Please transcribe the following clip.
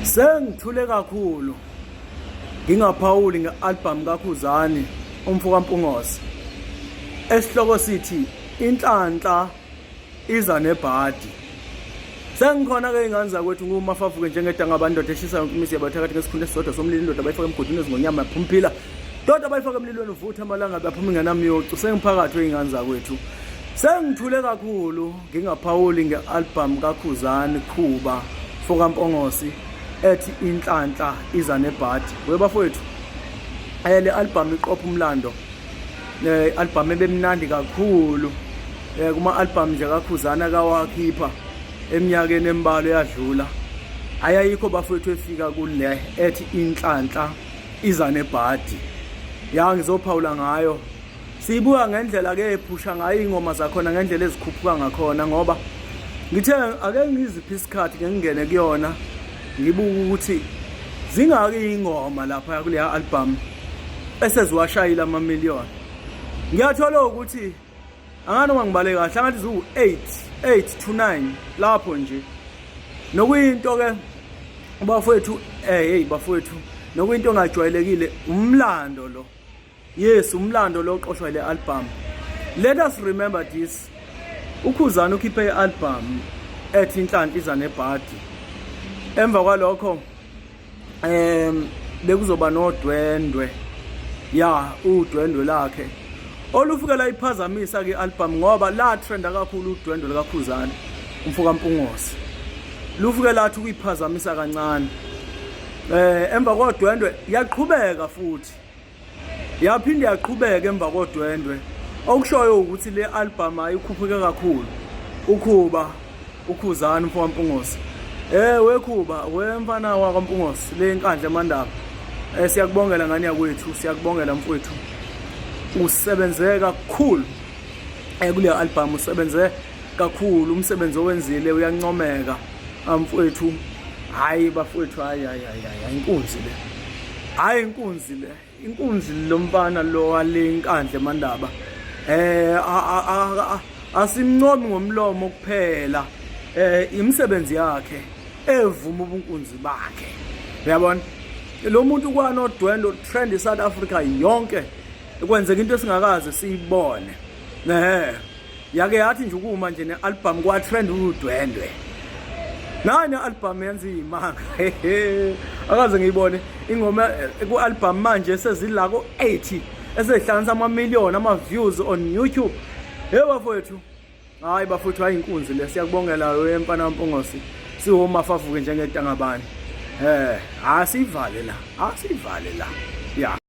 Sengithule kakhulu ngingaphawuli ngealbum kaKhuzani umfoka Mpungose esihloko sithi inhlanhla iza nebhadi. Sengikhona ke ingane zakwethu nguMafavuke njengedanga abandoda eshisa yonke imisi yabathakathi ngesikhundla esisodwa somlilo indoda bayifaka emgodini ezingonyama yaphumphila doda bayifaka emlilweni uvutha amalanga baphuma ingenamiyocu. Sengiphakathi weingane zakwethu sengithule kakhulu ngingaphawuli ngealbum kaKhuzani Khuba mfoka Mpungose ethi inhlanhla iza nebhadi. Webafowethu le album iqopha umlando, album ebemnandi kakhulu kuma album nje kaKhuzani akawakhipha eminyakeni embalo yadlula. Ayayikho bafowethu efika kule ethi inhlanhla iza nebhadi. Ya ngizophawula ngayo, siyibuka ngendlela ke ephusha ngayo ingoma zakhona, ngendlela ezikhuphuka ngakhona, ngoba ngithe ake ngiziphi isikhathi ke ngingene kuyona ngibuka ukuthi zingaki ingoma lapha kule album eseziwashayila amamiliyoni. Ngiyathola ukuthi anganoma ngibale kahle angathi zu 8 to 9 lapho nje. Nokuyinto ke bafowethu hey bafowethu, nokuyinto engajwayelekile umlando lo. Yes, umlando lo oqoshwa le album. Let us remember this. uKhuzani ukhiphe i-album ethi inhlanhla iza nebhadi. Emva kwalokho bekuzoba nodwendwe, ya udwendwe lakhe olufike la iphazamisa ke i-album ngoba la trenda kakhulu udwendwe likaKhuzani umfoka Mpungose. Lufike lathi ukuyiphazamisa kancane. Emva kodwendwe yaqhubeka futhi yaphinde yaqhubeka emva kodwendwe, okushoyo ukuthi le album ayikhuphuke kakhulu. Ukhuba uKhuzani umfoka Mpungose, wekhuba wemfana wakwaMpungose le nkandla mandaba. Siyakubongela ngani yakwethu, siyakubongela mfowethu, usebenze kakhulu kule album, usebenze kakhulu, umsebenzi owenzile uyancomeka mfowethu. Hayi bafowethu, hayi inkunzi le, hayi inkunzi le, inkunzi lo mfana lo wale nkandla mandaba. Asimncomi ngomlomo kuphela, imisebenzi yakhe evuma ubunkunzi bakhe. Uyabona lo muntu kwanodwendo trend eSouth Africa yonke kwenzeka into esingakaze siyibone. Yake yathi nje ukuma nje nealbum kwa trend udwendwe. Nani album yenza imanga. Akaze ngiyibone ingoma kualbum manje sezidla ko 80 esehlanganisa amamiliyoni ama-views on YouTube. Bafowethu, hayi bafowethu, hayi inkunzi le, siyakubongela wemfana Mpungose, siwoMafavuke njengedanga bani. Asivale la, ya.